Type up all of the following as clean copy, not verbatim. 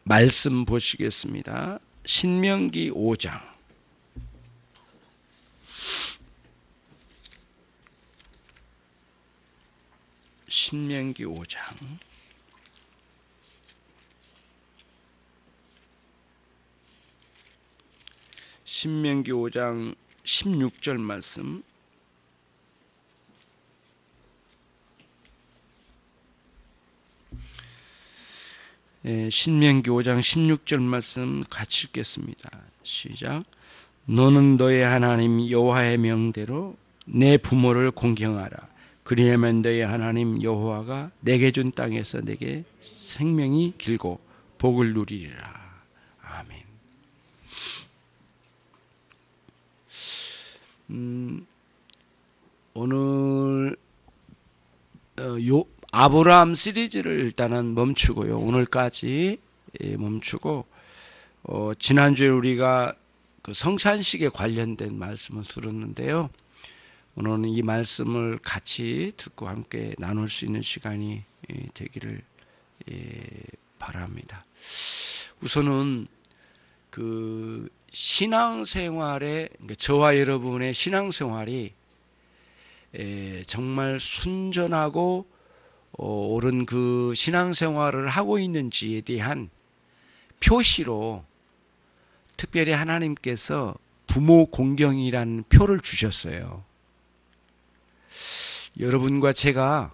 말씀 보시겠습니다. 신명기 5장. 신명기 5장. 신명기 5장 16절 말씀. 신명기 5장 16절 말씀 같이 읽겠습니다. 시작. 너는 너의 하나님 여호와의 명대로 내 부모를 공경하라. 그리하면 너의 하나님 여호와가 내게 준 땅에서 내게 생명이 길고 복을 누리리라. 아멘. 오늘 아브라함 시리즈를 일단은 멈추고요. 오늘까지 멈추고 지난주에 우리가 그 성찬식에 관련된 말씀을 들었는데요. 오늘은 이 말씀을 같이 듣고 함께 나눌 수 있는 시간이 되기를 바랍니다. 우선은 그 신앙생활에, 저와 여러분의 신앙생활이 정말 순전하고 옳은 그 신앙생활을 하고 있는지에 대한 표시로 특별히 하나님께서 부모 공경이라는 표를 주셨어요. 여러분과 제가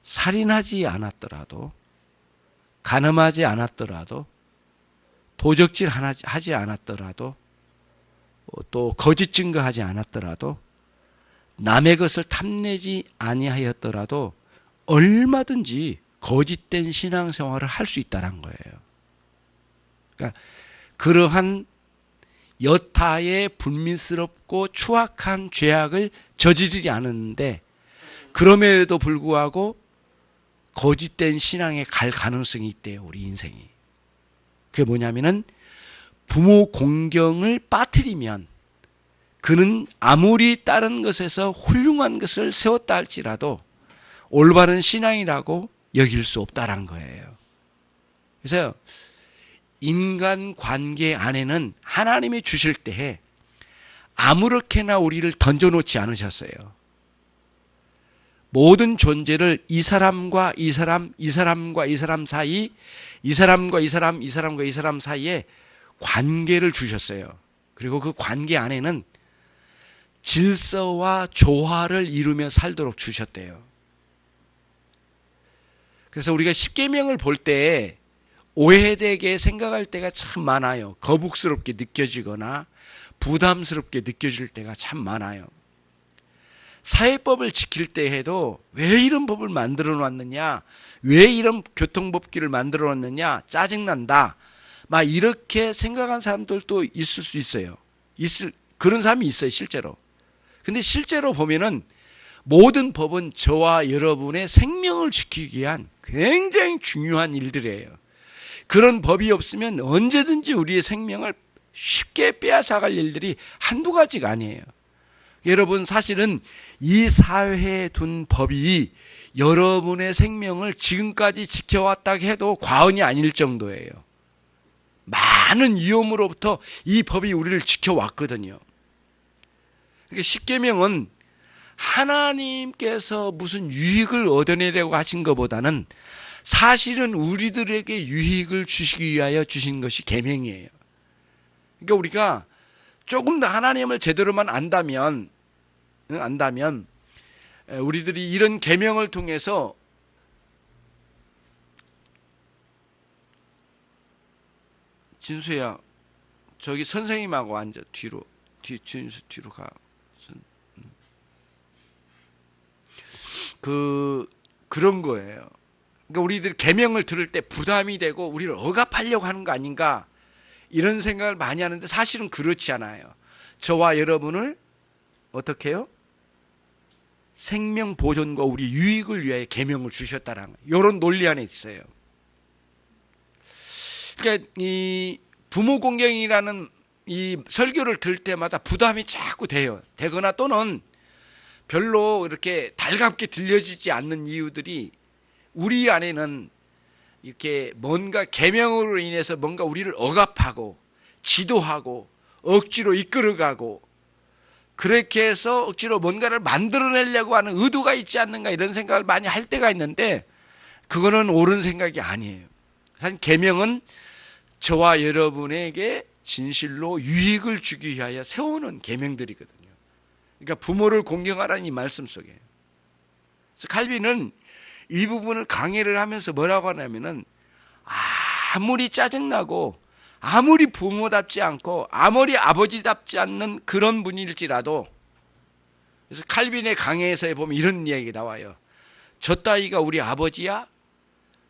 살인하지 않았더라도, 간음하지 않았더라도, 도적질 하지 않았더라도, 또 거짓 증거하지 않았더라도, 남의 것을 탐내지 아니하였더라도 얼마든지 거짓된 신앙생활을 할 수 있다는 거예요. 그러니까 그러한 여타의 불미스럽고 추악한 죄악을 저지르지 않았는데 그럼에도 불구하고 거짓된 신앙에 갈 가능성이 있대요. 우리 인생이. 그게 뭐냐면은 부모 공경을 빠뜨리면 그는 아무리 다른 것에서 훌륭한 것을 세웠다 할지라도 올바른 신앙이라고 여길 수 없다란 거예요. 그래서 인간 관계 안에는 하나님이 주실 때에 아무렇게나 우리를 던져놓지 않으셨어요. 모든 존재를 이 사람과 이 사람, 이 사람과 이 사람 사이, 이 사람과 이 사람, 이 사람과 이 사람 사이에 관계를 주셨어요. 그리고 그 관계 안에는 질서와 조화를 이루며 살도록 주셨대요. 그래서 우리가 십계명을 볼 때 오해되게 생각할 때가 참 많아요. 거북스럽게 느껴지거나 부담스럽게 느껴질 때가 참 많아요. 사회법을 지킬 때 해도 왜 이런 법을 만들어 놨느냐, 왜 이런 교통법규를 만들어 놨느냐, 짜증난다, 막 이렇게 생각한 사람들도 있을 수 있어요. 그런 사람이 있어요, 실제로. 근데 실제로 보면은 모든 법은 저와 여러분의 생명을 지키기 위한 굉장히 중요한 일들이에요. 그런 법이 없으면 언제든지 우리의 생명을 쉽게 빼앗아갈 일들이 한두 가지가 아니에요. 여러분, 사실은 이 사회에 둔 법이 여러분의 생명을 지금까지 지켜왔다 해도 과언이 아닐 정도예요. 많은 위험으로부터 이 법이 우리를 지켜왔거든요. 그러니까 십계명은 하나님께서 무슨 유익을 얻어내려고 하신 것보다는 사실은 우리들에게 유익을 주시기 위하여 주신 것이 계명이에요. 그러니까 우리가 조금 더 하나님을 제대로만 안다면 우리들이 이런 계명을 통해서 진수야, 저기 선생님하고 앉아. 진수 뒤로 가. 그런 거예요. 그러니까 우리들 계명을 들을 때 부담이 되고 우리를 억압하려고 하는 거 아닌가, 이런 생각을 많이 하는데 사실은 그렇지 않아요. 저와 여러분을 어떻게 해요? 생명 보존과 우리 유익을 위하여 계명을 주셨다는 거예요. 이런 논리 안에 있어요. 그러니까 이 부모 공경이라는 이 설교를 들을 때마다 부담이 자꾸 되거나 또는 별로 이렇게 달갑게 들려지지 않는 이유들이 우리 안에는 이렇게 뭔가 계명으로 인해서 뭔가 우리를 억압하고 지도하고 억지로 이끌어가고 그렇게 해서 억지로 뭔가를 만들어내려고 하는 의도가 있지 않는가 이런 생각을 많이 할 때가 있는데 그거는 옳은 생각이 아니에요. 사실 계명은 저와 여러분에게 진실로 유익을 주기 위하여 세우는 계명들이거든요. 그러니까 부모를 공경하라는 이 말씀 속에. 그래서 칼빈은 이 부분을 강의를 하면서 뭐라고 하냐면은 아무리 짜증나고 아무리 부모답지 않고 아무리 아버지답지 않는 그런 분일지라도 그래서 칼빈의 강해에서 보면 이런 이야기가 나와요. 저 따위가 우리 아버지야?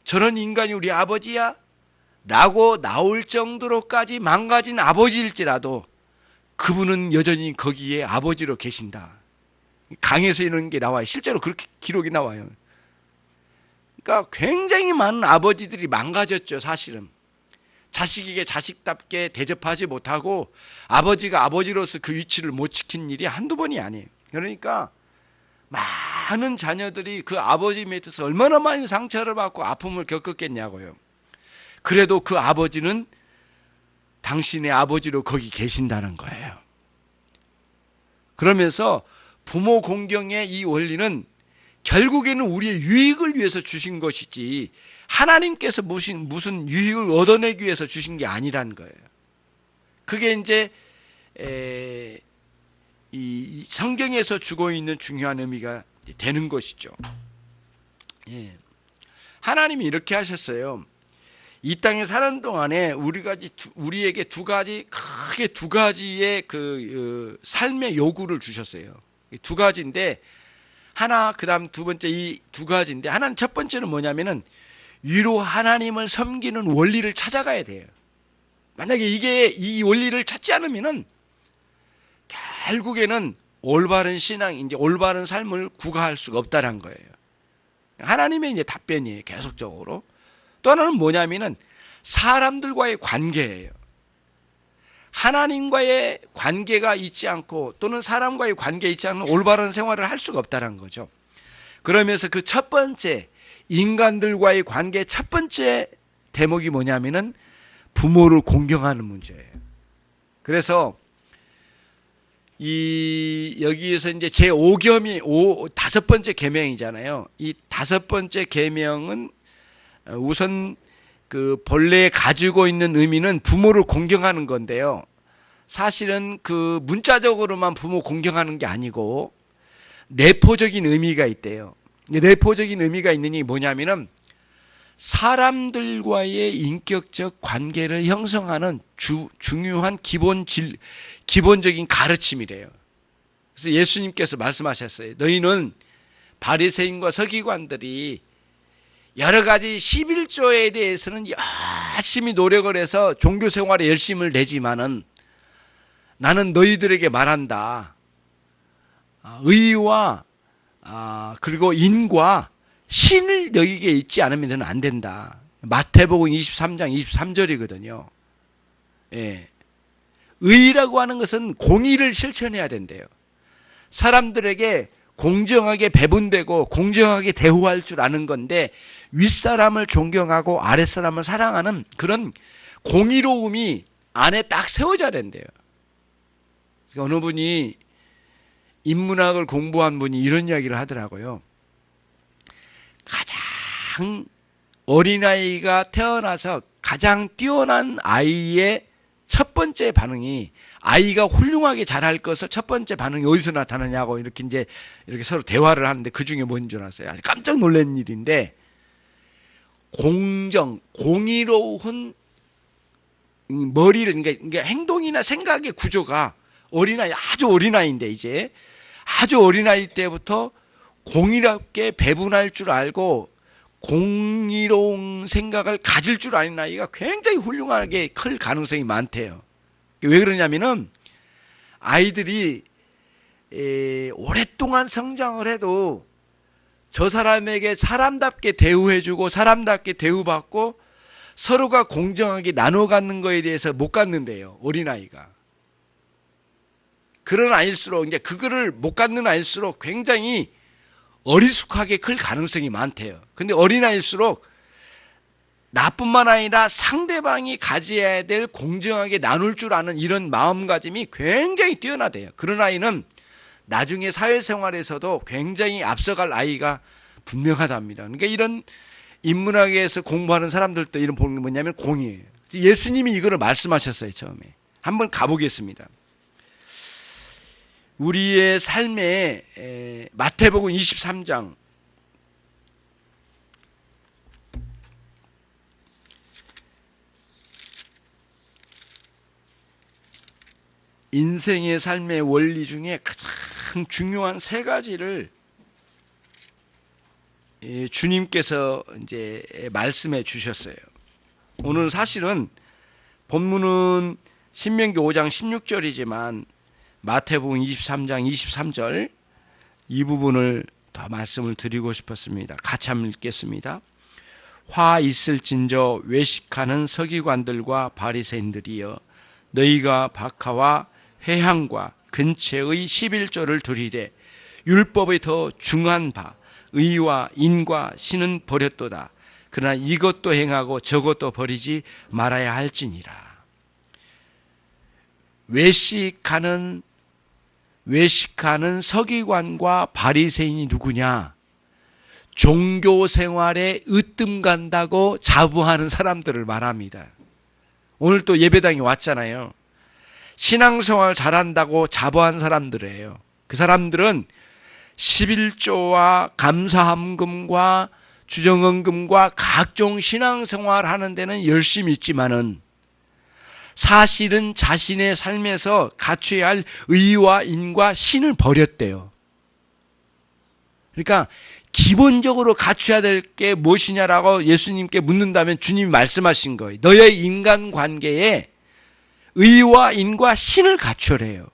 저런 인간이 우리 아버지야? 라고 나올 정도로까지 망가진 아버지일지라도 그분은 여전히 거기에 아버지로 계신다. 강에서 이런 게 나와요. 실제로 그렇게 기록이 나와요. 그러니까 굉장히 많은 아버지들이 망가졌죠, 사실은. 자식에게 자식답게 대접하지 못하고 아버지가 아버지로서 그 위치를 못 지킨 일이 한두 번이 아니에요. 그러니까 많은 자녀들이 그 아버지 밑에서 얼마나 많은 상처를 받고 아픔을 겪었겠냐고요. 그래도 그 아버지는 당신의 아버지로 거기 계신다는 거예요. 그러면서 부모 공경의 이 원리는 결국에는 우리의 유익을 위해서 주신 것이지 하나님께서 무슨 유익을 얻어내기 위해서 주신 게 아니라는 거예요. 그게 이제 이 성경에서 주고 있는 중요한 의미가 되는 것이죠. 예. 하나님이 이렇게 하셨어요. 이 땅에 사는 동안에 우리에게 크게 두 가지의 그 삶의 요구를 주셨어요. 두 가지인데 하나 그다음 두 번째 이 두 가지인데 하나는 첫 번째는 뭐냐면은 위로 하나님을 섬기는 원리를 찾아가야 돼요. 만약에 이 원리를 찾지 않으면은 결국에는 올바른 신앙, 이제 올바른 삶을 구가할 수가 없다는 거예요. 하나님의 이제 답변이에요. 계속적으로. 또 하나는 뭐냐면은 사람들과의 관계예요. 하나님과의 관계가 있지 않고 또는 사람과의 관계가 있지 않은 올바른 생활을 할 수가 없다는 거죠. 그러면서 그 첫 번째 인간들과의 관계의 첫 번째 대목이 뭐냐면은 부모를 공경하는 문제예요. 그래서 여기에서 이제 제5겸이 다섯 번째 계명이잖아요. 이 다섯 번째 계명은 우선 그 본래 가지고 있는 의미는 부모를 공경하는 건데요. 사실은 그 문자적으로만 부모 공경하는 게 아니고 내포적인 의미가 있대요. 내포적인 의미가 있는 게 뭐냐면은 사람들과의 인격적 관계를 형성하는 중요한 기본적인 가르침이래요. 그래서 예수님께서 말씀하셨어요. 너희는 바리새인과 서기관들이 여러 가지 11조에 대해서는 열심히 노력을 해서 종교 생활에 열심을 내지만은 나는 너희들에게 말한다. 의와 그리고 인과 신을 너희에게 잊지 않으면 안 된다. 마태복음 23장 23절이거든요. 예. 의라고 하는 것은 공의를 실천해야 된대요. 사람들에게 공정하게 배분되고 공정하게 대우할 줄 아는 건데 윗사람을 존경하고 아랫사람을 사랑하는 그런 공의로움이 안에 딱 세워져야 된대요. 어느 분이 인문학을 공부한 분이 이런 이야기를 하더라고요. 가장 어린아이가 태어나서 가장 뛰어난 아이의 첫 번째 반응이 아이가 훌륭하게 자랄 것을 첫 번째 반응이 어디서 나타나냐고 이렇게 서로 대화를 하는데 그 중에 뭔 줄 아세요? 아주 깜짝 놀란 일인데 공의로운 머리를 그러니까 행동이나 생각의 구조가 아주 어린아이인데 이제 아주 어린아이 때부터 공의롭게 배분할 줄 알고 공의로운 생각을 가질 줄 아는 아이가 굉장히 훌륭하게 클 가능성이 많대요. 왜 그러냐면은 아이들이 오랫동안 성장을 해도 저 사람에게 사람답게 대우해주고 사람답게 대우받고 서로가 공정하게 나눠 갖는 거에 대해서 못 갖는데요. 어린아이가. 그런 아이일수록 이제 그거를 못 갖는 아이일수록 굉장히 어리숙하게 클 가능성이 많대요. 근데 어린아이일수록 나뿐만 아니라 상대방이 가져야 될 공정하게 나눌 줄 아는 이런 마음가짐이 굉장히 뛰어나대요. 그런 아이는 나중에 사회생활에서도 굉장히 앞서갈 아이가 분명하답니다. 그러니까 이런 인문학에서 공부하는 사람들도 이런 보는 게 뭐냐면 공이에요. 예수님이 이거를 말씀하셨어요. 처음에 한번 가보겠습니다. 우리의 삶에 마태복음 23장 인생의 삶의 원리 중에 가장 중요한 세 가지를 주님께서 이제 말씀해 주셨어요. 오늘 사실은 본문은 신명기 5장 16절이지만 마태복음 23장 23절 이 부분을 더 말씀을 드리고 싶었습니다. 같이 한번 읽겠습니다. 화 있을진저 외식하는 서기관들과 바리새인들이여 너희가 박하와 회향과 근처의 11조를 드리되 율법의 더 중한 바 의와 인과 신은 버렸도다. 그러나 이것도 행하고 저것도 버리지 말아야 할지니라. 외식하는 서기관과 바리새인이 누구냐? 종교 생활에 으뜸 간다고 자부하는 사람들을 말합니다. 오늘 또 예배당에 왔잖아요. 신앙생활 잘한다고 자부한 사람들이에요. 그 사람들은 11조와 감사함금과 주정헌금과 각종 신앙생활 하는 데는 열심히 있지만은 사실은 자신의 삶에서 갖춰야 할 의와 인과 신을 버렸대요. 그러니까 기본적으로 갖춰야 될 게 무엇이냐라고 예수님께 묻는다면 주님이 말씀하신 거예요. 너의 인간관계에 의와 인과 신을 갖추래요.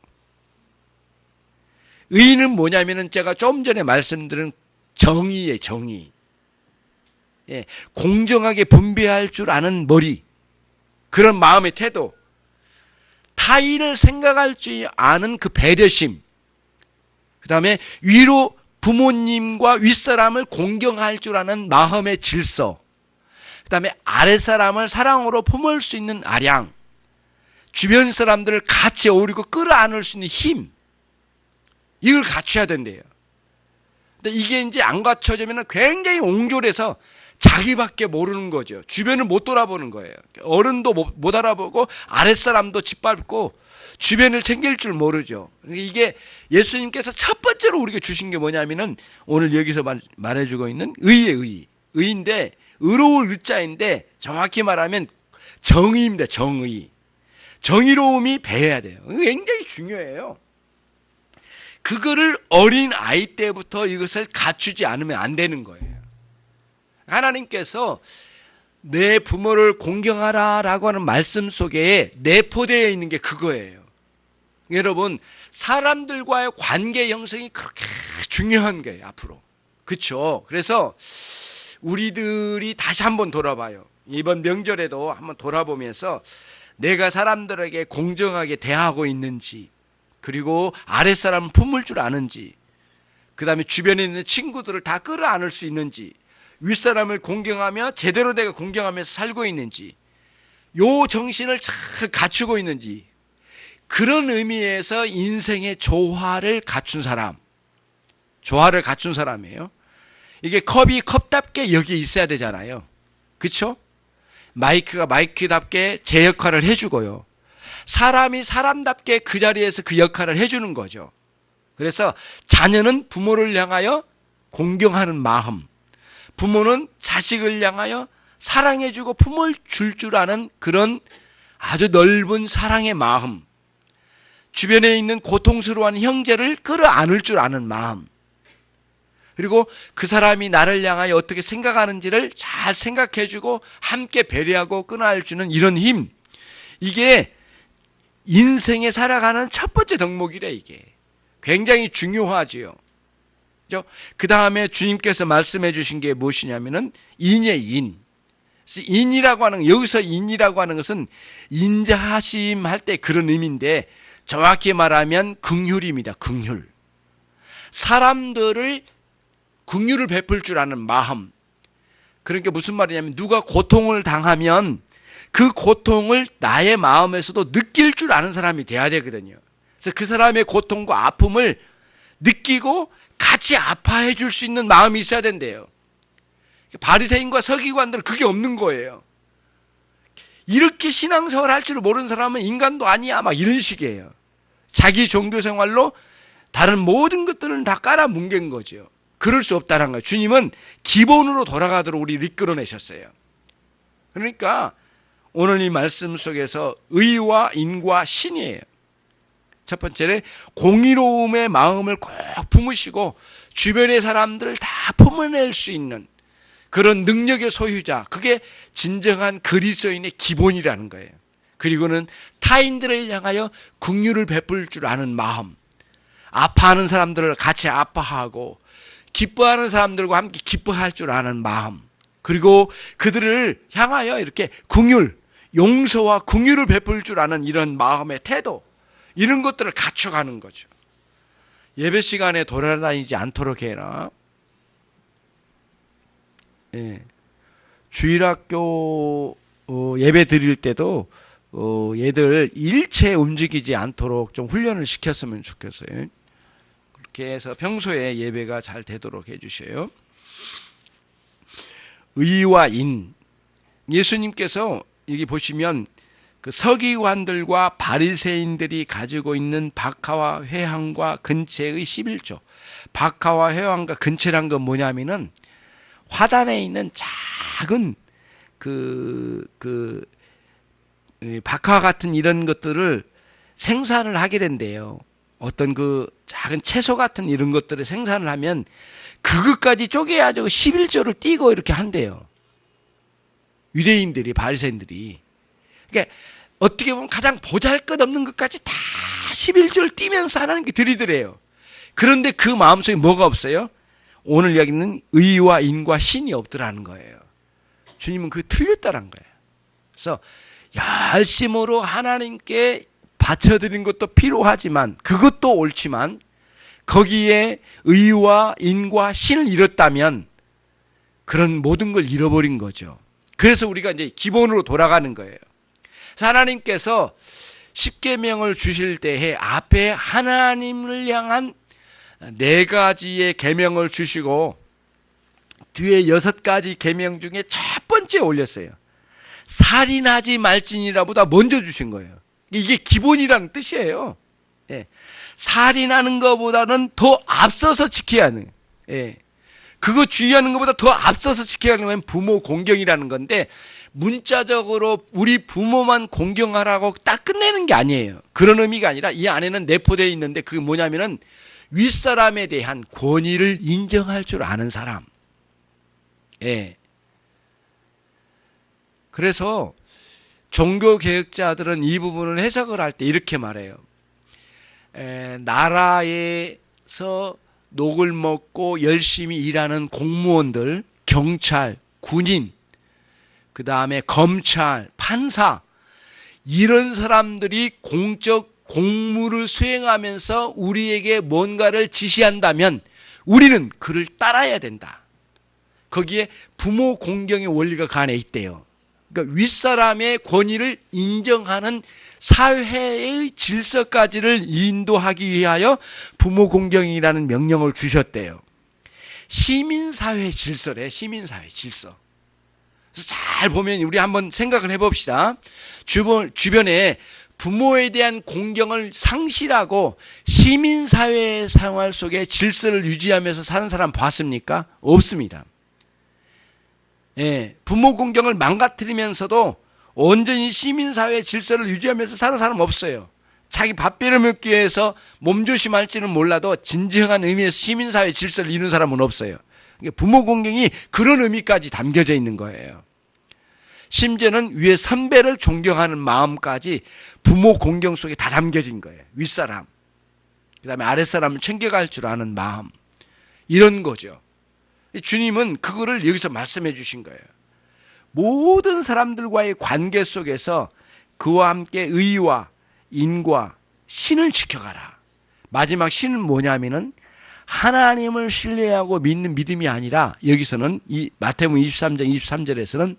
의는 뭐냐면은 제가 좀 전에 말씀드린 정의예요, 정의. 예, 공정하게 분배할 줄 아는 머리. 그런 마음의 태도. 타인을 생각할 줄 아는 그 배려심. 그 다음에 위로 부모님과 윗사람을 공경할 줄 아는 마음의 질서. 그 다음에 아랫사람을 사랑으로 품을 수 있는 아량. 주변 사람들을 같이 어우리고 끌어안을 수 있는 힘. 이걸 갖춰야 된대요. 근데 이게 이제 안 갖춰지면 굉장히 옹졸해서 자기밖에 모르는 거죠. 주변을 못 돌아보는 거예요. 어른도 못 알아보고 아랫사람도 짓밟고 주변을 챙길 줄 모르죠. 이게 예수님께서 첫 번째로 우리에게 주신 게 뭐냐면은 오늘 여기서 말해주고 있는 의의 의. 의인데 의로울 의자인데 정확히 말하면 정의입니다. 정의. 정의로움이 배워야 돼요. 굉장히 중요해요. 그거를 어린 아이 때부터 이것을 갖추지 않으면 안 되는 거예요. 하나님께서 내 부모를 공경하라라고 하는 말씀 속에 내포되어 있는 게 그거예요. 여러분, 사람들과의 관계 형성이 그렇게 중요한 거예요, 앞으로. 그렇죠? 그래서 우리들이 다시 한번 돌아봐요. 이번 명절에도 한번 돌아보면서 내가 사람들에게 공정하게 대하고 있는지, 그리고 아랫사람을 품을 줄 아는지, 그 다음에 주변에 있는 친구들을 다 끌어안을 수 있는지, 윗사람을 공경하며 제대로 내가 공경하면서 살고 있는지, 요 정신을 잘 갖추고 있는지, 그런 의미에서 인생의 조화를 갖춘 사람, 조화를 갖춘 사람이에요. 이게 컵이 컵답게 여기에 있어야 되잖아요. 그렇죠? 마이크가 마이크답게 제 역할을 해주고요. 사람이 사람답게 그 자리에서 그 역할을 해주는 거죠. 그래서 자녀는 부모를 향하여 공경하는 마음, 부모는 자식을 향하여 사랑해주고 품을 줄 아는 그런 아주 넓은 사랑의 마음, 주변에 있는 고통스러워하는 형제를 끌어안을 줄 아는 마음, 그리고 그 사람이 나를 향하여 어떻게 생각하는지를 잘 생각해주고 함께 배려하고 끌어안아주는 이런 힘, 이게 인생에 살아가는 첫 번째 덕목이래. 이게 굉장히 중요하지요. 그 다음에 주님께서 말씀해 주신 게 무엇이냐면은 인의 인. 인이라고 하는, 여기서 인이라고 하는 것은 인자하심 할 때 그런 의미인데 정확히 말하면 긍휼입니다. 긍휼. 사람들을 긍휼을 베풀 줄 아는 마음, 그러니까 무슨 말이냐면 누가 고통을 당하면 그 고통을 나의 마음에서도 느낄 줄 아는 사람이 돼야 되거든요. 그래서 그 사람의 고통과 아픔을 느끼고 같이 아파해 줄 수 있는 마음이 있어야 된대요. 바리새인과 서기관들은 그게 없는 거예요. 이렇게 신앙생활 할 줄 모르는 사람은 인간도 아니야 막 이런 식이에요. 자기 종교 생활로 다른 모든 것들은 다 깔아뭉갠 거죠. 그럴 수 없다는 거예요. 주님은 기본으로 돌아가도록 우리를 이끌어내셨어요. 그러니까 오늘 이 말씀 속에서 의와 인과 신이에요. 첫 번째는 공의로움의 마음을 꼭 품으시고 주변의 사람들을 다 품어낼 수 있는 그런 능력의 소유자, 그게 진정한 그리스도인의 기본이라는 거예요. 그리고는 타인들을 향하여 긍휼을 베풀 줄 아는 마음, 아파하는 사람들을 같이 아파하고 기뻐하는 사람들과 함께 기뻐할 줄 아는 마음, 그리고 그들을 향하여 이렇게 긍휼, 용서와 긍휼을 베풀 줄 아는 이런 마음의 태도, 이런 것들을 갖춰가는 거죠. 예배 시간에 돌아다니지 않도록 해라. 예. 주일학교 예배 드릴 때도 얘들 일체 움직이지 않도록 좀 훈련을 시켰으면 좋겠어요. 그렇게 해서 평소에 예배가 잘 되도록 해주셔요. 의와 인, 예수님께서 여기 보시면 그 서기관들과 바리새인들이 가지고 있는 박하와 회항과 근체의 11조. 박하와 회항과 근체란 건 뭐냐면은 화단에 있는 작은 박하 같은 이런 것들을 생산을 하게 된대요. 어떤 그 작은 채소 같은 이런 것들을 생산을 하면 그것까지 쪼개야죠. 11조를 띄고 이렇게 한대요. 유대인들이, 바리새인들이. 그러니까 어떻게 보면 가장 보잘것없는 것까지 다 11조를 띄면서 하나님께 드리더래요. 그런데 그 마음속에 뭐가 없어요? 오늘 이야기는 의와 인과 신이 없더라는 거예요. 주님은 그게 틀렸다는 거예요. 그래서 열심으로 하나님께 바쳐드린 것도 필요하지만, 그것도 옳지만 거기에 의와 인과 신을 잃었다면 그런 모든 걸 잃어버린 거죠. 그래서 우리가 이제 기본으로 돌아가는 거예요. 하나님께서 십계명을 주실 때에 앞에 하나님을 향한 4가지의 계명을 주시고 뒤에 6가지 계명 중에 첫 번째 올렸어요. 살인하지 말지니라보다 먼저 주신 거예요. 이게 기본이라는 뜻이에요. 예. 살인하는 것보다는 더 앞서서 지켜야 하는, 예. 그거 주의하는 것보다 더 앞서서 지켜야 하는 건 부모 공경이라는 건데, 문자적으로 우리 부모만 공경하라고 딱 끝내는 게 아니에요. 그런 의미가 아니라 이 안에는 내포되어 있는데, 그게 뭐냐면은 윗사람에 대한 권위를 인정할 줄 아는 사람. 예. 그래서 종교개혁자들은 이 부분을 해석을 할 때 이렇게 말해요. 나라에서 녹을 먹고 열심히 일하는 공무원들, 경찰, 군인, 그 다음에 검찰, 판사, 이런 사람들이 공적 공무를 수행하면서 우리에게 뭔가를 지시한다면 우리는 그를 따라야 된다. 거기에 부모 공경의 원리가 그 안에 있대요. 그러니까 윗사람의 권위를 인정하는 사회의 질서까지를 인도하기 위하여 부모 공경이라는 명령을 주셨대요. 시민사회 질서래, 시민사회 질서. 그래서 잘 보면 우리 한번 생각을 해봅시다. 주변에 부모에 대한 공경을 상실하고 시민사회 생활 속에 질서를 유지하면서 사는 사람 봤습니까? 없습니다. 예, 부모 공경을 망가뜨리면서도 온전히 시민사회 질서를 유지하면서 사는 사람 없어요. 자기 밥비를 먹기 위해서 몸조심할지는 몰라도 진정한 의미에서 시민사회 질서를 이루는 사람은 없어요. 부모 공경이 그런 의미까지 담겨져 있는 거예요. 심지어는 위에 선배를 존경하는 마음까지 부모 공경 속에 다 담겨진 거예요. 윗사람, 그 다음에 아랫사람을 챙겨갈 줄 아는 마음, 이런 거죠. 주님은 그거를 여기서 말씀해 주신 거예요. 모든 사람들과의 관계 속에서 그와 함께 의와 인과 신을 지켜가라. 마지막 신은 뭐냐면은 하나님을 신뢰하고 믿는 믿음이 아니라 여기서는 이 마태복음 23장 23절에서는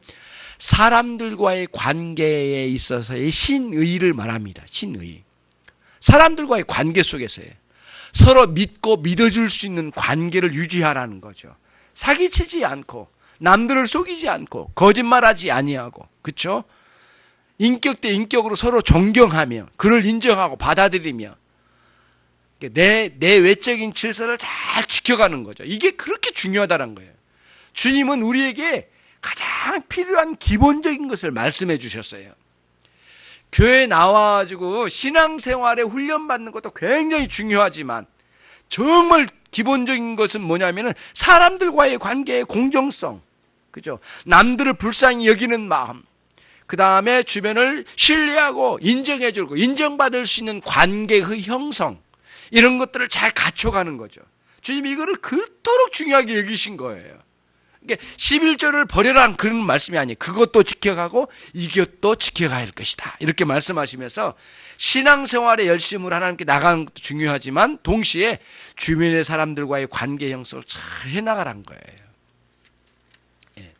사람들과의 관계에 있어서의 신의를 말합니다. 신의. 사람들과의 관계 속에서요. 서로 믿고 믿어줄 수 있는 관계를 유지하라는 거죠. 사기치지 않고 남들을 속이지 않고 거짓말하지 아니하고, 그렇죠? 인격 대 인격으로 서로 존경하며 그를 인정하고 받아들이며 내 외적인 질서를 잘 지켜가는 거죠. 이게 그렇게 중요하다는 거예요. 주님은 우리에게 가장 필요한 기본적인 것을 말씀해 주셨어요. 교회에 나와가지고 신앙생활에 훈련받는 것도 굉장히 중요하지만 정말 기본적인 것은 뭐냐면은 사람들과의 관계의 공정성, 그죠? 남들을 불쌍히 여기는 마음, 그 다음에 주변을 신뢰하고 인정해주고 인정받을 수 있는 관계의 형성, 이런 것들을 잘 갖춰가는 거죠. 주님이 이거를 그토록 중요하게 여기신 거예요. 그러니까 11조를 버려라는 그런 말씀이 아니에요. 그것도 지켜가고 이것도 지켜가야 할 것이다, 이렇게 말씀하시면서 신앙생활에 열심을 하나님께 나가는 것도 중요하지만 동시에 주변의 사람들과의 관계 형성을 잘 해나가라는 거예요. 예.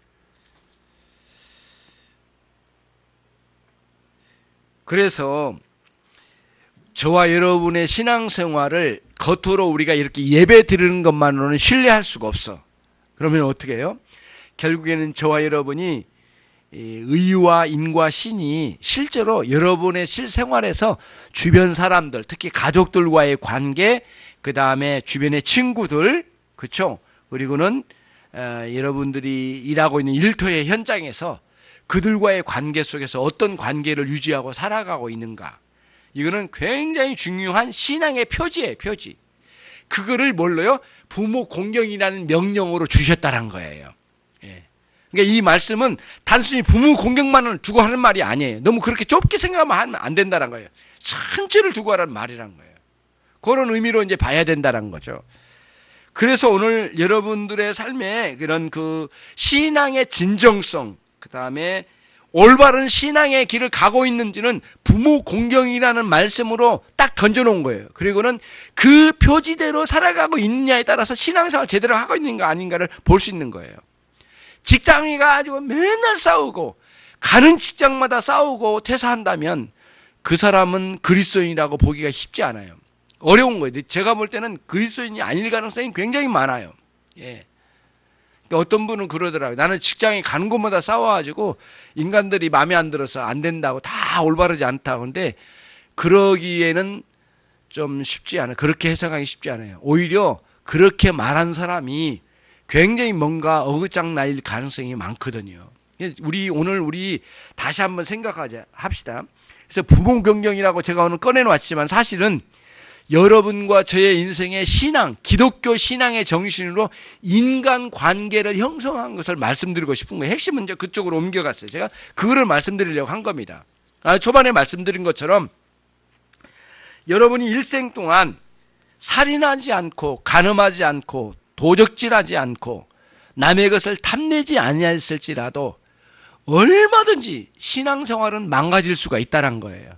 그래서 저와 여러분의 신앙생활을 겉으로 우리가 이렇게 예배 드리는 것만으로는 신뢰할 수가 없어. 그러면 어떻게 해요? 결국에는 저와 여러분이 의와 인과 신이 실제로 여러분의 실생활에서 주변 사람들, 특히 가족들과의 관계, 그 다음에 주변의 친구들, 그렇죠? 그리고는 여러분들이 일하고 있는 일터의 현장에서 그들과의 관계 속에서 어떤 관계를 유지하고 살아가고 있는가, 이거는 굉장히 중요한 신앙의 표지예요, 표지. 그거를 뭘로요? 부모 공경이라는 명령으로 주셨다는 거예요. 예. 그러니까 이 말씀은 단순히 부모 공경만을 두고 하는 말이 아니에요. 너무 그렇게 좁게 생각하면 안 된다는 거예요. 전체를 두고 하라는 말이란 거예요. 그런 의미로 이제 봐야 된다는 거죠. 그래서 오늘 여러분들의 삶에 그런 그 신앙의 진정성, 그 다음에 올바른 신앙의 길을 가고 있는지는 부모 공경이라는 말씀으로 딱 던져놓은 거예요. 그리고는 그 표지대로 살아가고 있느냐에 따라서 신앙생활 제대로 하고 있는가 아닌가를 볼 수 있는 거예요. 직장이 가지고 맨날 싸우고 가는 직장마다 싸우고 퇴사한다면 그 사람은 그리스도인이라고 보기가 쉽지 않아요. 어려운 거예요. 제가 볼 때는 그리스도인이 아닐 가능성이 굉장히 많아요. 예. 어떤 분은 그러더라고요. 나는 직장에 가는 곳마다 싸워가지고 인간들이 마음에 안 들어서 안 된다고, 다 올바르지 않다고. 근데 그러기에는 좀 쉽지 않아요. 그렇게 해석하기 쉽지 않아요. 오히려 그렇게 말한 사람이 굉장히 뭔가 어긋장나일 가능성이 많거든요. 오늘 우리 다시 한번 합시다. 그래서 부모 경경이라고 제가 오늘 꺼내놓았지만 사실은 여러분과 저의 인생의 신앙, 기독교 신앙의 정신으로 인간 관계를 형성한 것을 말씀드리고 싶은 거예요. 핵심은 이제 그쪽으로 옮겨갔어요. 제가 그거를 말씀드리려고 한 겁니다. 초반에 말씀드린 것처럼 여러분이 일생 동안 살인하지 않고 간음하지 않고 도적질하지 않고 남의 것을 탐내지 아니했을지라도 얼마든지 신앙생활은 망가질 수가 있다는 거예요.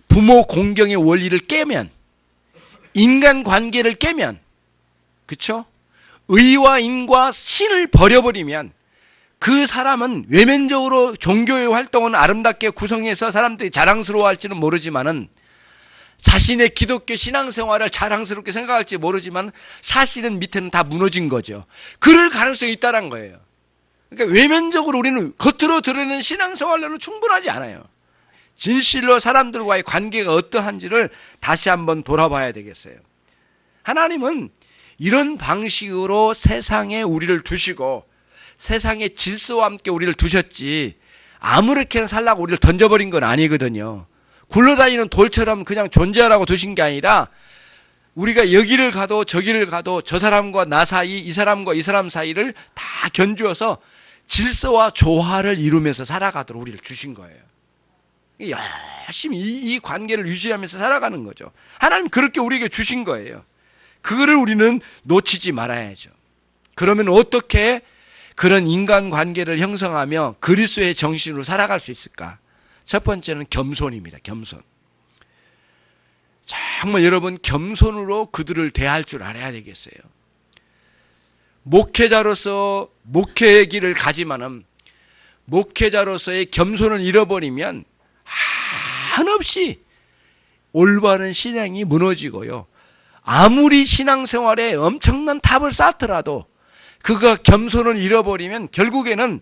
부모 공경의 원리를 깨면, 인간관계를 깨면, 그렇죠? 의와 인과 신을 버려버리면 그 사람은 외면적으로 종교의 활동은 아름답게 구성해서 사람들이 자랑스러워할지는 모르지만은, 자신의 기독교 신앙생활을 자랑스럽게 생각할지 모르지만 사실은 밑에는 다 무너진 거죠. 그럴 가능성이 있다는 거예요. 그러니까 외면적으로 우리는 겉으로 드러내는 신앙생활로는 충분하지 않아요. 진실로 사람들과의 관계가 어떠한지를 다시 한번 돌아봐야 되겠어요. 하나님은 이런 방식으로 세상에 우리를 두시고 세상의 질서와 함께 우리를 두셨지 아무렇게나 살라고 우리를 던져버린 건 아니거든요. 굴러다니는 돌처럼 그냥 존재하라고 두신 게 아니라 우리가 여기를 가도 저기를 가도 저 사람과 나 사이, 이 사람과 이 사람 사이를 다 견주어서 질서와 조화를 이루면서 살아가도록 우리를 주신 거예요. 열심히 이 관계를 유지하면서 살아가는 거죠. 하나님 그렇게 우리에게 주신 거예요. 그거를 우리는 놓치지 말아야죠. 그러면 어떻게 그런 인간관계를 형성하며 그리스도의 정신으로 살아갈 수 있을까? 첫 번째는 겸손입니다. 겸손. 정말 여러분 겸손으로 그들을 대할 줄 알아야 되겠어요. 목회자로서 목회의 길을 가지만은 목회자로서의 겸손을 잃어버리면 한없이 올바른 신앙이 무너지고요. 아무리 신앙생활에 엄청난 탑을 쌓더라도 그가 겸손을 잃어버리면 결국에는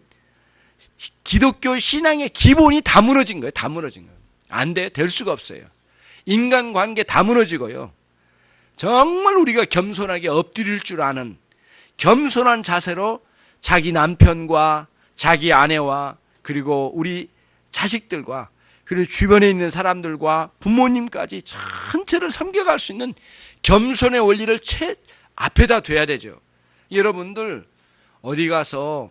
기독교 신앙의 기본이 다 무너진 거예요. 다 무너진 거예요. 안 돼. 될 수가 없어요. 인간관계 다 무너지고요. 정말 우리가 겸손하게 엎드릴 줄 아는 겸손한 자세로 자기 남편과 자기 아내와 그리고 우리 자식들과 그리고 주변에 있는 사람들과 부모님까지 전체를 섬겨갈 수 있는 겸손의 원리를 앞에다 둬야 되죠. 여러분들 어디 가서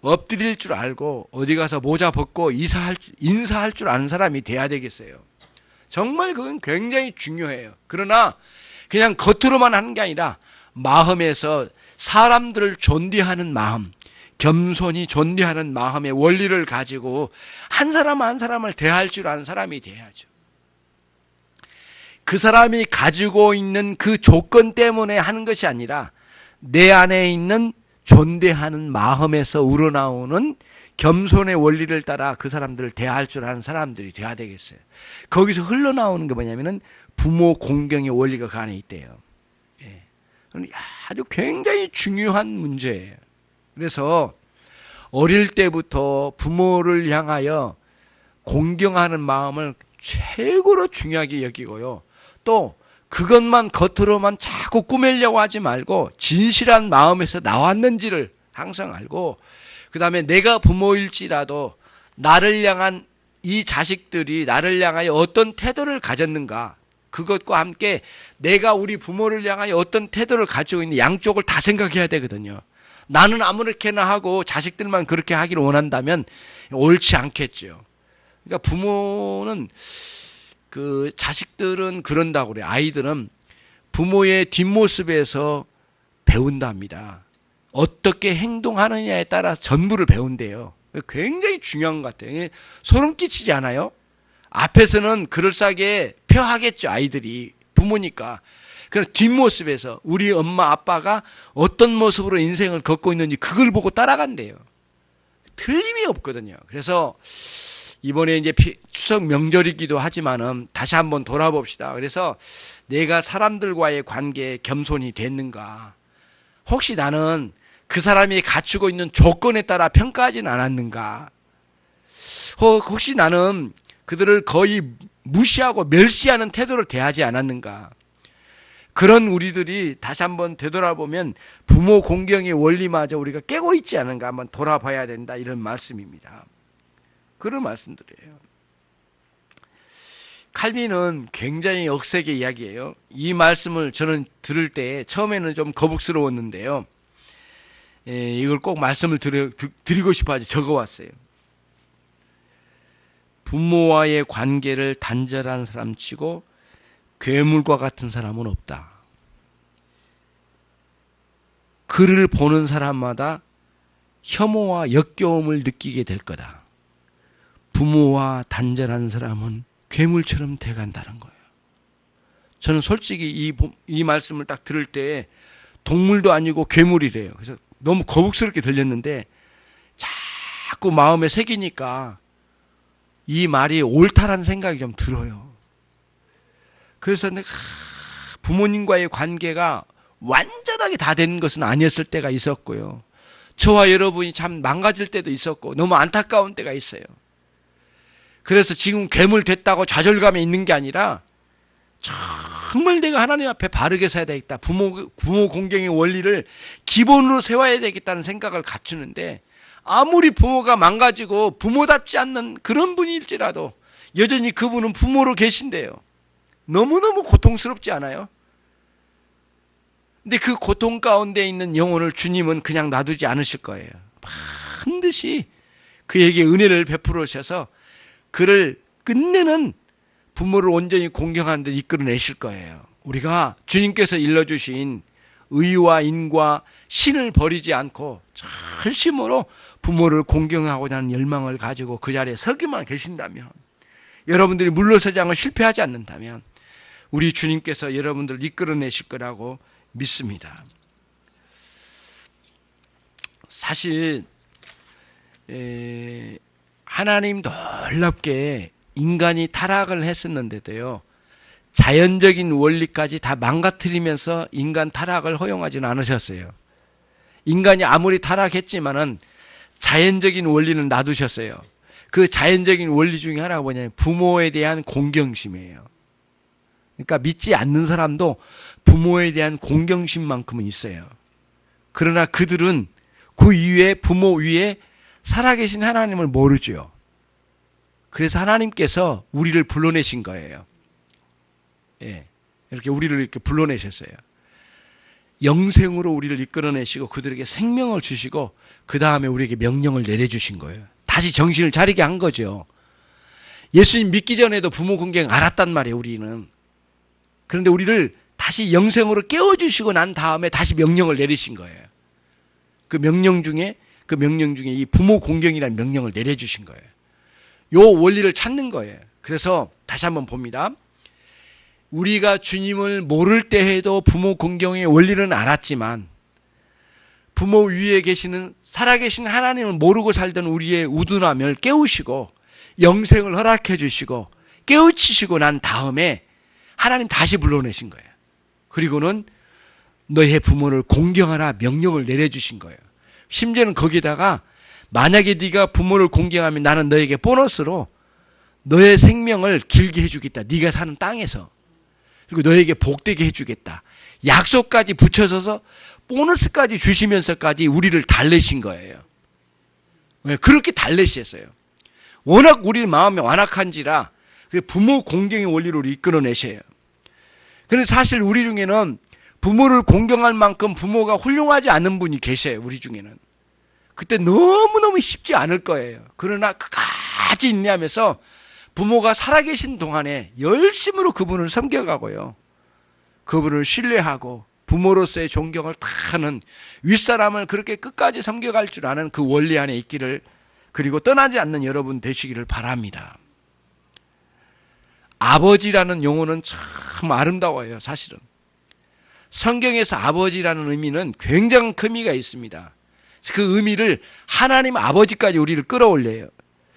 엎드릴 줄 알고 어디 가서 모자 벗고 인사할 줄 아는 사람이 돼야 되겠어요. 정말 그건 굉장히 중요해요. 그러나 그냥 겉으로만 하는 게 아니라 마음에서 사람들을 존대하는 마음, 겸손히 존대하는 마음의 원리를 가지고 한 사람 한 사람을 대할 줄 아는 사람이 돼야죠. 그 사람이 가지고 있는 그 조건 때문에 하는 것이 아니라 내 안에 있는 존대하는 마음에서 우러나오는 겸손의 원리를 따라 그 사람들을 대할 줄 아는 사람들이 돼야 되겠어요. 거기서 흘러나오는 게 뭐냐면은 부모 공경의 원리가 그 안에 있대요. 예. 아주 굉장히 중요한 문제예요. 그래서 어릴 때부터 부모를 향하여 공경하는 마음을 최고로 중요하게 여기고요. 또 그것만 겉으로만 자꾸 꾸밀려고 하지 말고 진실한 마음에서 나왔는지를 항상 알고, 그 다음에 내가 부모일지라도 나를 향한 이 자식들이 나를 향하여 어떤 태도를 가졌는가, 그것과 함께 내가 우리 부모를 향하여 어떤 태도를 가지고 있는 양쪽을 다 생각해야 되거든요. 나는 아무렇게나 하고 자식들만 그렇게 하기를 원한다면 옳지 않겠죠. 그러니까 부모는 그 자식들은 그런다고 그래요. 아이들은 부모의 뒷모습에서 배운답니다. 어떻게 행동하느냐에 따라서 전부를 배운대요. 굉장히 중요한 것 같아요. 소름 끼치지 않아요? 앞에서는 그럴싸하게 표하겠죠. 아이들이 부모니까. 그럼 뒷모습에서 우리 엄마 아빠가 어떤 모습으로 인생을 걷고 있는지 그걸 보고 따라간대요. 틀림이 없거든요. 그래서 이번에 이제 추석 명절이기도 하지만은 다시 한번 돌아봅시다. 그래서 내가 사람들과의 관계에 겸손이 됐는가? 혹시 나는 그 사람이 갖추고 있는 조건에 따라 평가하지는 않았는가? 혹시 나는 그들을 거의 무시하고 멸시하는 태도를 대하지 않았는가? 그런 우리들이 다시 한번 되돌아보면 부모 공경의 원리마저 우리가 깨고 있지 않은가 한번 돌아봐야 된다, 이런 말씀입니다. 그런 말씀드려요. 칼빈은 굉장히 억세게 이야기해요. 이 말씀을 저는 들을 때 처음에는 좀 거북스러웠는데요. 이걸 꼭 말씀을 드리고 싶어 적어왔어요. 부모와의 관계를 단절한 사람 치고 괴물과 같은 사람은 없다. 그를 보는 사람마다 혐오와 역겨움을 느끼게 될 거다. 부모와 단절한 사람은 괴물처럼 돼간다는 거예요. 저는 솔직히 이 말씀을 딱 들을 때 동물도 아니고 괴물이래요. 그래서 너무 거북스럽게 들렸는데 자꾸 마음에 새기니까 이 말이 옳다라는 생각이 좀 들어요. 그래서 내가 부모님과의 관계가 완전하게 다 된 것은 아니었을 때가 있었고요. 저와 여러분이 참 망가질 때도 있었고 너무 안타까운 때가 있어요. 그래서 지금 괴물 됐다고 좌절감에 있는 게 아니라 정말 내가 하나님 앞에 바르게 서야 되겠다. 부모 공경의 원리를 기본으로 세워야 되겠다는 생각을 갖추는데, 아무리 부모가 망가지고 부모답지 않는 그런 분일지라도 여전히 그분은 부모로 계신대요. 너무너무 고통스럽지 않아요? 근데 그 고통 가운데 있는 영혼을 주님은 그냥 놔두지 않으실 거예요. 반드시 그에게 은혜를 베풀으셔서 그를 끝내는 부모를 온전히 공경하는 데 이끌어내실 거예요. 우리가 주님께서 일러주신 의와 인과 신을 버리지 않고 절심으로 부모를 공경하고자 하는 열망을 가지고 그 자리에 서기만 계신다면, 여러분들이 물러서지 않고 실패하지 않는다면 우리 주님께서 여러분들 이끌어내실 거라고 믿습니다. 사실 하나님 놀랍게 인간이 타락을 했었는데도요, 자연적인 원리까지 다 망가뜨리면서 인간 타락을 허용하지는 않으셨어요. 인간이 아무리 타락했지만은 자연적인 원리는 놔두셨어요. 그 자연적인 원리 중에 하나가 뭐냐면 부모에 대한 공경심이에요. 그러니까 믿지 않는 사람도 부모에 대한 공경심만큼은 있어요. 그러나 그들은 그 이후에 부모 위에 살아계신 하나님을 모르죠. 그래서 하나님께서 우리를 불러내신 거예요. 예, 이렇게 우리를 이렇게 불러내셨어요. 영생으로 우리를 이끌어내시고 그들에게 생명을 주시고 그 다음에 우리에게 명령을 내려주신 거예요. 다시 정신을 차리게 한 거죠. 예수님 믿기 전에도 부모 공경 알았단 말이에요, 우리는. 그런데 우리를 다시 영생으로 깨워주시고 난 다음에 다시 명령을 내리신 거예요. 그 명령 중에 이 부모 공경이라는 명령을 내려주신 거예요. 요 원리를 찾는 거예요. 그래서 다시 한번 봅니다. 우리가 주님을 모를 때에도 부모 공경의 원리는 알았지만 부모 위에 계시는 살아계신 하나님을 모르고 살던 우리의 우둔함을 깨우시고 영생을 허락해 주시고 깨우치시고 난 다음에 하나님 다시 불러내신 거예요. 그리고는 너의 부모를 공경하라 명령을 내려주신 거예요. 심지어는 거기다가 만약에 네가 부모를 공경하면 나는 너에게 보너스로 너의 생명을 길게 해주겠다. 네가 사는 땅에서. 그리고 너에게 복되게 해주겠다. 약속까지 붙여서서 보너스까지 주시면서까지 우리를 달래신 거예요. 왜? 그렇게 달래셨어요. 워낙 우리 마음이 완악한지라 부모 공경의 원리로 이끌어내셔요. 그런데 사실 우리 중에는 부모를 공경할 만큼 부모가 훌륭하지 않은 분이 계셔요. 우리 중에는. 그때 너무너무 쉽지 않을 거예요. 그러나 끝까지 인내하면서 부모가 살아계신 동안에 열심으로 그분을 섬겨가고요. 그분을 신뢰하고 부모로서의 존경을 다 하는 윗사람을 그렇게 끝까지 섬겨갈 줄 아는 그 원리 안에 있기를, 그리고 떠나지 않는 여러분 되시기를 바랍니다. 아버지라는 용어는 참 아름다워요. 사실은 성경에서 아버지라는 의미는 굉장한 의미가 있습니다. 그 의미를 하나님 아버지까지 우리를 끌어올려요.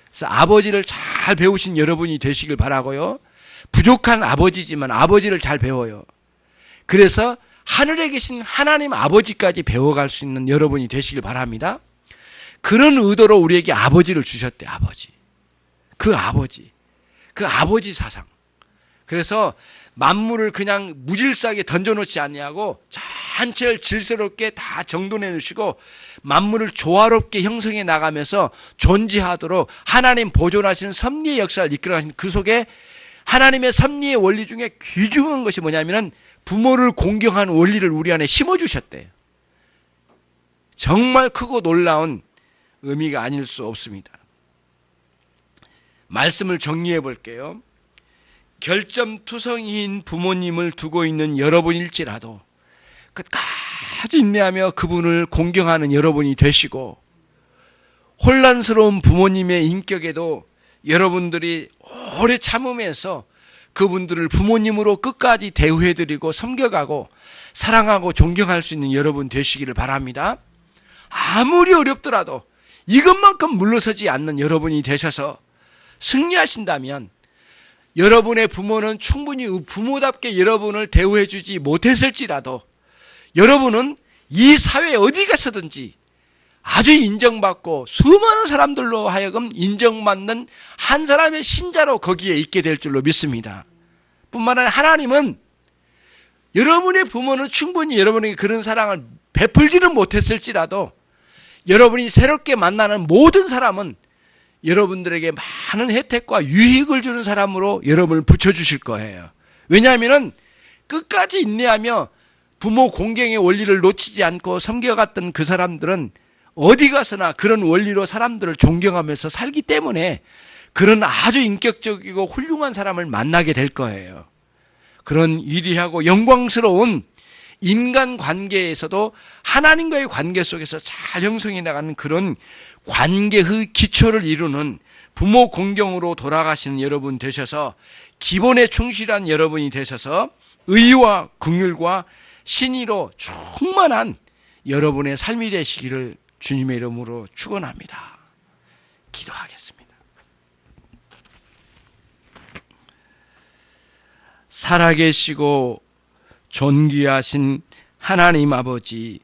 그래서 아버지를 잘 배우신 여러분이 되시길 바라고요. 부족한 아버지지만 아버지를 잘 배워요. 그래서 하늘에 계신 하나님 아버지까지 배워갈 수 있는 여러분이 되시길 바랍니다. 그런 의도로 우리에게 아버지를 주셨대. 아버지. 그 아버지 사상. 그래서 만물을 그냥 무질서하게 던져놓지 않냐고 전체를 질서롭게 다 정돈해 놓으시고 만물을 조화롭게 형성해 나가면서 존재하도록 하나님 보존하시는 섭리의 역사를 이끌어가시는 그 속에 하나님의 섭리의 원리 중에 귀중한 것이 뭐냐면은 부모를 공경하는 원리를 우리 안에 심어주셨대요. 정말 크고 놀라운 의미가 아닐 수 없습니다. 말씀을 정리해 볼게요. 결점투성이인 부모님을 두고 있는 여러분일지라도 끝까지 인내하며 그분을 공경하는 여러분이 되시고, 혼란스러운 부모님의 인격에도 여러분들이 오래 참으면서 그분들을 부모님으로 끝까지 대우해드리고 섬겨가고 사랑하고 존경할 수 있는 여러분 되시기를 바랍니다. 아무리 어렵더라도 이것만큼 물러서지 않는 여러분이 되셔서 승리하신다면 여러분의 부모는 충분히 부모답게 여러분을 대우해주지 못했을지라도 여러분은 이 사회 어디 가서든지 아주 인정받고 수많은 사람들로 하여금 인정받는 한 사람의 신자로 거기에 있게 될 줄로 믿습니다. 뿐만 아니라 하나님은 여러분의 부모는 충분히 여러분에게 그런 사랑을 베풀지는 못했을지라도 여러분이 새롭게 만나는 모든 사람은 여러분들에게 많은 혜택과 유익을 주는 사람으로 여러분을 붙여주실 거예요. 왜냐하면 끝까지 인내하며 부모 공경의 원리를 놓치지 않고 섬겨갔던 그 사람들은 어디 가서나 그런 원리로 사람들을 존경하면서 살기 때문에 그런 아주 인격적이고 훌륭한 사람을 만나게 될 거예요. 그런 위대하고 영광스러운 인간 관계에서도 하나님과의 관계 속에서 잘 형성해 나가는 그런 관계의 기초를 이루는 부모 공경으로 돌아가시는 여러분 되셔서 기본에 충실한 여러분이 되셔서 의와 긍휼과 신의로 충만한 여러분의 삶이 되시기를 주님의 이름으로 축원합니다. 기도하겠습니다. 살아계시고 존귀하신 하나님 아버지,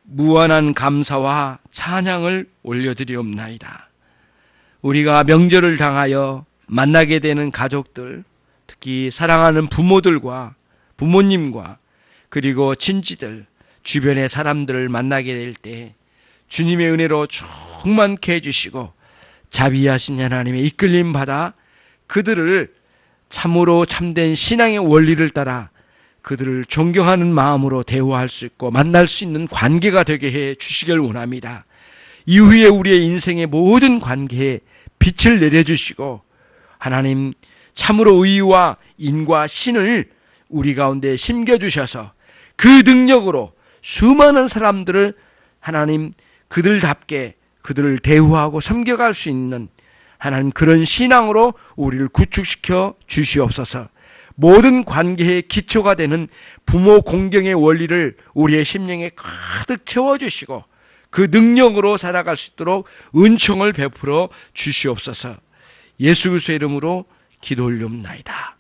무한한 감사와 찬양을 올려드리옵나이다. 우리가 명절을 당하여 만나게 되는 가족들, 특히 사랑하는 부모들과 부모님과 그리고 친지들, 주변의 사람들을 만나게 될 때 주님의 은혜로 충만케 해주시고 자비하신 하나님의 이끌림 받아 그들을 참으로 참된 신앙의 원리를 따라 그들을 존경하는 마음으로 대우할 수 있고 만날 수 있는 관계가 되게 해 주시길 원합니다. 이후에 우리의 인생의 모든 관계에 빛을 내려주시고 하나님 참으로 의와 인과 신을 우리 가운데 심겨주셔서 그 능력으로 수많은 사람들을 하나님 그들답게 그들을 대우하고 섬겨갈 수 있는 하나님 그런 신앙으로 우리를 구축시켜 주시옵소서. 모든 관계의 기초가 되는 부모 공경의 원리를 우리의 심령에 가득 채워주시고 그 능력으로 살아갈 수 있도록 은총을 베풀어 주시옵소서. 예수 그리스도의 이름으로 기도 올리옵나이다.